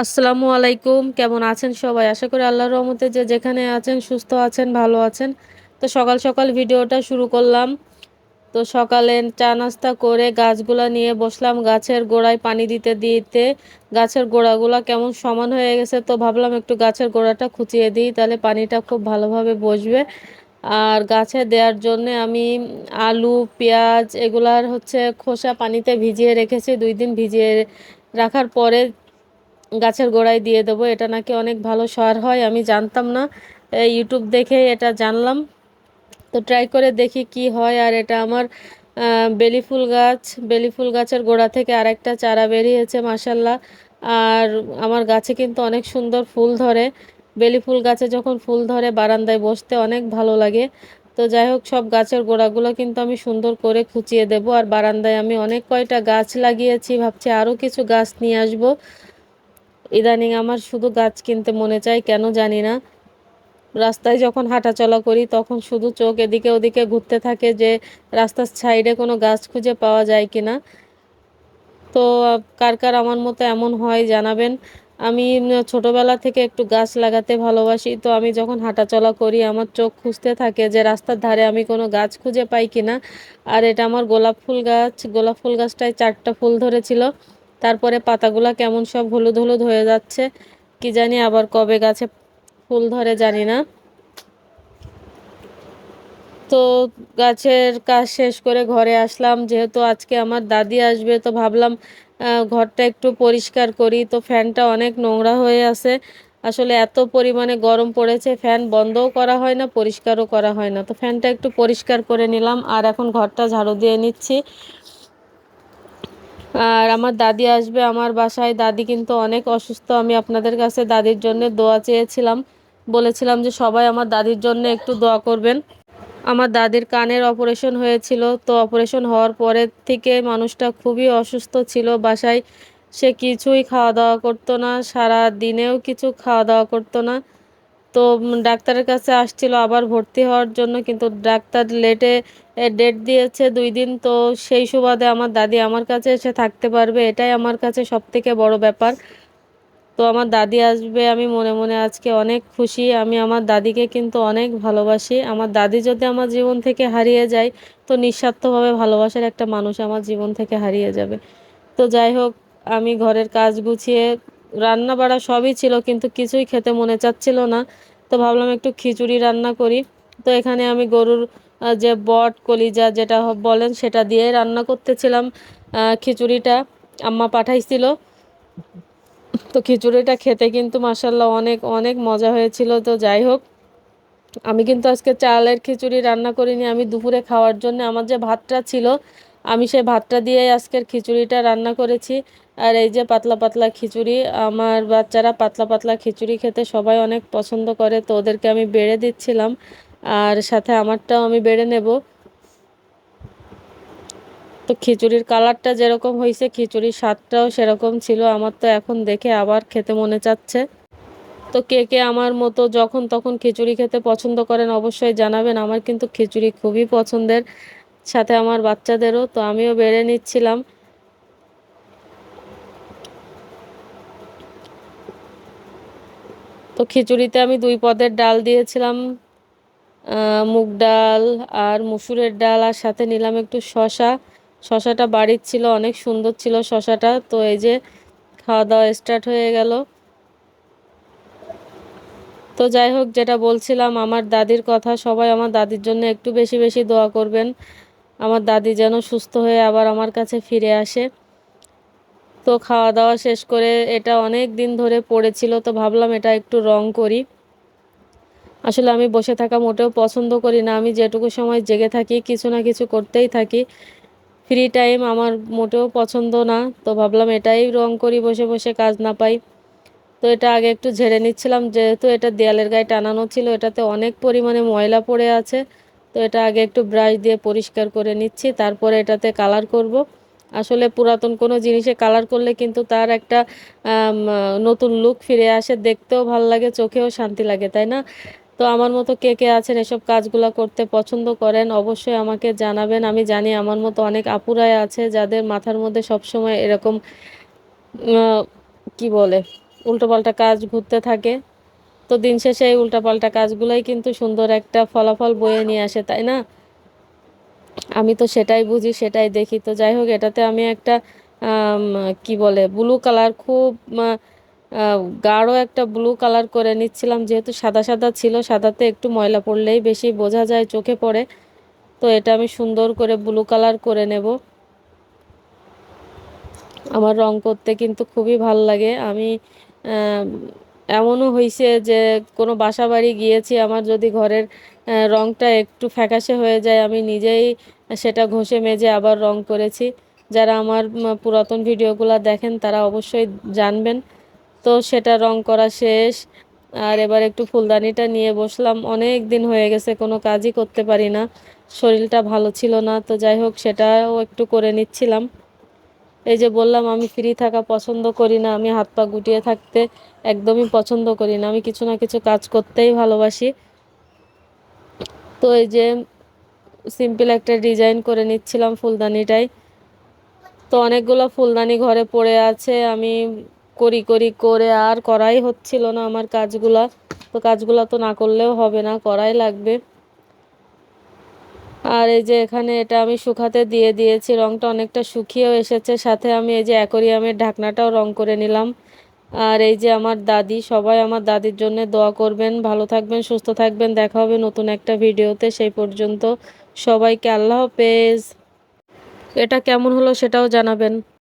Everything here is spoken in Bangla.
আসসালামু আলাইকুম, কেমন আছেন সবাই? আশা করি আল্লাহর রহমতে যে যেখানে আছেন সুস্থ আছেন, ভালো আছেন। তো সকাল সকাল ভিডিওটা শুরু করলাম। তো সকালে চা নাস্তা করে গাছগুলা নিয়ে বসলাম, গাছের গোড়ায় পানি দিতে দিতে গাছের গোড়াগুলা কেমন সমান হয়ে গেছে, তো ভাবলাম একটু গাছের গোড়াটা খুঁচিয়ে দিই, তাহলে পানিটা খুব ভালোভাবে বসবে। আর গাছে দেওয়ার জন্য আমি আলু, পেঁয়াজ এগুলার খোসা পানিতে ভিজিয়ে রেখেছি। 2 দিন ভিজিয়ে রাখার পরে গাছের গোড়ায় দিয়ে দেবো। এটা নাকি অনেক ভালো সার হয়, আমি জানতাম না, ইউটিউব দেখে এটা জানলাম। তো ট্রাই করে দেখি কি হয়। আর এটা আমার বেলি ফুল গাছ, বেলি ফুল গাছের গোড়া থেকে আরেকটা চারা বেরিয়েছে মাসাল্লাহ। আর আমার গাছে কিন্তু অনেক সুন্দর ফুল ধরে। বেলি ফুল গাছে যখন ফুল ধরে বারান্দায় বসতে অনেক ভালো লাগে। তো যাই হোক, সব গাছের গোড়াগুলো কিন্তু আমি সুন্দর করে খুঁচিয়ে দেব। আর বারান্দায় আমি অনেক কয়টা গাছ লাগিয়েছি, ভাবছি আরও কিছু গাছ নিয়ে আসবো। ইদানিং আমার শুধু গাছ কিনতে মনে চায়, কেন জানি না। রাস্তায় যখন হাঁটাচলা করি তখন শুধু চোখ এদিকে ওদিকে ঘুরতে থাকে যে রাস্তার সাইডে কোনো গাছ খুঁজে পাওয়া যায় কিনা। তো কার কার আমার মতো এমন হয় জানাবেন। আমি ছোটবেলা থেকে একটু গাছ লাগাতে ভালোবাসি, তো আমি যখন হাঁটাচলা করি আমার চোখ খুঁজতে থাকে যে রাস্তার ধারে আমি কোনো গাছ খুঁজে পাই কিনা। আর এটা আমার গোলাপ ফুল গাছ। গোলাপ ফুল গাছটায় 4টা ফুল ধরেছিল, তারপরে পাতাগুলা কেমন সব হলুদ হলুদ হয়ে যাচ্ছে, কি জানি আবার কবে গাছে ফুল ধরে জানি না। তো গাছের কাজ শেষ করে ঘরে আসলাম, যেহেতু আজকে আমার দাদি আসবে, তো ভাবলাম ঘরটা একটু পরিষ্কার করি। তো ফ্যানটা অনেক নোংরা হয়ে আছে। আসলে এত পরিমাণে গরম পড়েছে, ফ্যান বন্ধও করা হয় না, পরিষ্কারও করা হয় না। তো ফ্যানটা একটু পরিষ্কার করে নিলাম, আর এখন ঘরটা ঝাড়ু দিয়ে নিচ্ছি। আর আমার দাদি আসবে আমার বাসায়। দাদি কিন্তু অনেক অসুস্থ। আমি আপনাদের কাছে দাদির জন্য দোয়া চেয়েছিলাম, বলেছিলাম যে সবাই আমার দাদির জন্য একটু দোয়া করবেন। আমার দাদির কানের অপারেশন হয়েছিল, তো অপারেশন হওয়ার পরের থেকে মানুষটা খুবই অসুস্থ ছিল। বাসায় সে কিছুই খাওয়া দাওয়া করতো না, সারা দিনেও কিছু খাওয়া দাওয়া করতো না। তো ডাক্তারের কাছে আসছিল আবার ভর্তি হওয়ার জন্য, কিন্তু ডাক্তার লেটে ডেট দিয়েছে 2 দিন। তো সেই সুবাদে আমার দাদি আমার কাছে এসে থাকতে পারবে, এটাই আমার কাছে সব থেকে বড় ব্যাপার। তো আমার দাদি আসবে, আমি মনে মনে আজকে অনেক খুশি। আমি আমার দাদিকে কিন্তু অনেক ভালোবাসি। আমার দাদি যদি আমার জীবন থেকে হারিয়ে যায়, তো নিঃস্বার্থভাবে ভালোবাসার একটা মানুষ আমার জীবন থেকে হারিয়ে যাবে। তো যাই হোক, আমি ঘরের কাজ গুছিয়ে রান্না বাড়া সবই ছিল, কিন্তু কিছুই খেতে মনে চাচ্ছিল না। তো ভাবলাম একটু খিচুড়ি রান্না করি। তো এখানে আমি গরুর যে বট কলিজা যেটা বলেন সেটা দিয়ে রান্না করতেছিলাম খিচুড়িটা। আম্মা পাঠাইছিল। তো খিচুড়িটা খেতে কিন্তু মাসাল্লাহ অনেক অনেক মজা হয়েছিল। তো যাই হোক, আমি কিন্তু আজকে চালের খিচুড়ি রান্না করিনি। আমি দুপুরে খাওয়ার জন্য আমার যে ভাতটা ছিল, আমি সেই ভাতটা দিয়েই আজকের খিচুড়িটা রান্না করেছি। আর এই যে পাতলা পাতলা খিচুড়ি, আমার বাচ্চারা পাতলা পাতলা খিচুড়ি খেতে সবাই অনেক পছন্দ করে, তো ওদেরকে আমি বেড়ে দিচ্ছিলাম। আর সাথে আমারটাও আমি বেড়ে নেব। তো খিচুড়ির কালারটা যেরকম হয়েছে, খিচুড়ির স্বাদটাও সেরকম ছিল। আমার তো এখন দেখে আবার খেতে মনে চাচ্ছে। তো কে কে আমার মতো যখন তখন খিচুড়ি খেতে পছন্দ করেন অবশ্যই জানাবেন। আমার কিন্তু খিচুড়ি খুবই পছন্দের, সাথে আমার বাচ্চাদেরও। তো আমিও বেড়ে নিচ্ছিলাম। তো খিচুড়িতে আমি 2 পদের ডাল দিয়েছিলাম, মুগ ডাল আর মসুরের ডাল, আর সাথে নিলাম একটু শশা। শশাটা বাড়ির ছিল, অনেক সুন্দর ছিল শশাটা। তো এই যে খাওয়া দাওয়া স্টার্ট হয়ে গেল। তো যাই হোক, যেটা বলছিলাম আমার দাদির কথা, সবাই আমার দাদির জন্য একটু বেশি বেশি দোয়া করবেন। আমার দাদি যেন সুস্থ হয়ে আবার আমার কাছে ফিরে আসে। তো খাওয়া দাওয়া শেষ করে এটা অনেক দিন ধরে পড়েছিল, তো ভাবলাম এটা একটু রং করি। আসলে আমি বসে থাকা মোটেও পছন্দ করি না, আমি যেটুকু সময় জেগে থাকি কিছু না কিছু করতেই থাকি। ফ্রি টাইম আমার মোটেও পছন্দ না। তো ভাবলাম এটাই রং করি, বসে বসে কাজ না পাই। তো এটা আগে একটু ঝেড়ে নিচ্ছিলাম, যেহেতু এটা দেয়ালের গায়ে টানানো ছিল, এটাতে অনেক পরিমাণে ময়লা পড়ে আছে। তো এটা আগে একটু ব্রাশ দিয়ে পরিষ্কার করে নিচ্ছি, তারপরে এটাতে কালার করব। আসলে পুরাতন কোনো জিনিসে কালার করলে কিন্তু তার একটা নতুন লুক ফিরে আসে, দেখতেও ভালো লাগে, চোখেও শান্তি লাগে, তাই না? তো আমার মতো কে কে আছেন এসব কাজগুলো করতে পছন্দ করেন অবশ্যই আমাকে জানাবেন। আমি জানি আমার মতো অনেক আপুরাই আছে যাদের মাথার মধ্যে সবসময় এরকম কি বলে উল্টোপাল্টা কাজ ঘুরতে থাকে। তো দিন শেষে এই উল্টাপাল্টা কাজগুলোই কিন্তু সুন্দর একটা ফলাফল বয়ে নিয়ে আসে, তাই না? আমি তো সেটাই বুঝি, সেটাই দেখি। তো যাই হোক, এটাতে আমি একটা আম, কি বলে ব্লু কালার, খুব আহ, গাঢ় একটা ব্লু কালার করে নিচ্ছিলাম, যেহেতু সাদা সাদা ছিল, সাদাতে একটু ময়লা পড়লেই বেশি বোঝা যায়, চোখে পড়ে। তো এটা আমি সুন্দর করে ব্লু কালার করে নেব। আমার রং করতে কিন্তু খুবই ভাল লাগে। আমি আম, এমনও হয়েছে যে কোনো বাসা বাড়ি গিয়েছি, আমার যদি ঘরের রংটা একটু ফ্যাকাশে হয়ে যায়, আমি নিজেই সেটা ঘষে মেজে আবার রং করেছি। যারা আমার পুরাতন ভিডিওগুলো দেখেন তারা অবশ্যই জানবেন। তো সেটা রং করা শেষ। আর এবার একটু ফুলদানিটা নিয়ে বসলাম, অনেক দিন হয়ে গেছে কোনো কাজই করতে পারি না, শরীরটা ভালো ছিল না। তো যাই হোক, সেটাও একটু করে নিচ্ছিলাম। এই যে বললাম, আমি ফ্রি থাকা পছন্দ করি না, আমি হাত পা গুটিয়ে থাকতে একদমই পছন্দ করি না, আমি কিছু না কিছু কাজ করতেই ভালোবাসি। তো এই যে সিম্পল একটা ডিজাইন করে নিচ্ছিলাম ফুলদানিটাই। তো অনেকগুলো ফুলদানি ঘরে পড়ে আছে, আমি করি করি করে আর করাই হচ্ছিল না আমার কাজগুলা। তো কাজগুলা তো না করলেও হবে না, করাই লাগবে। আর এই যে এখানে এটা আমি শুকাতে দিয়ে দিয়েছি, রংটা অনেকটা শুকিয়েও এসেছে। সাথে আমি এই যে অ্যাকোরিয়ামের ঢাকনাটাও রং করে নিলাম। আর এই যে আমার দাদি, সবাই আমার দাদির জন্য দোয়া করবেন। ভালো থাকবেন, সুস্থ থাকবেন, দেখা হবে নতুন একটা ভিডিওতে। সেই পর্যন্ত সবাইকে আল্লাহ হাফেজ। এটা কেমন হলো সেটাও জানাবেন।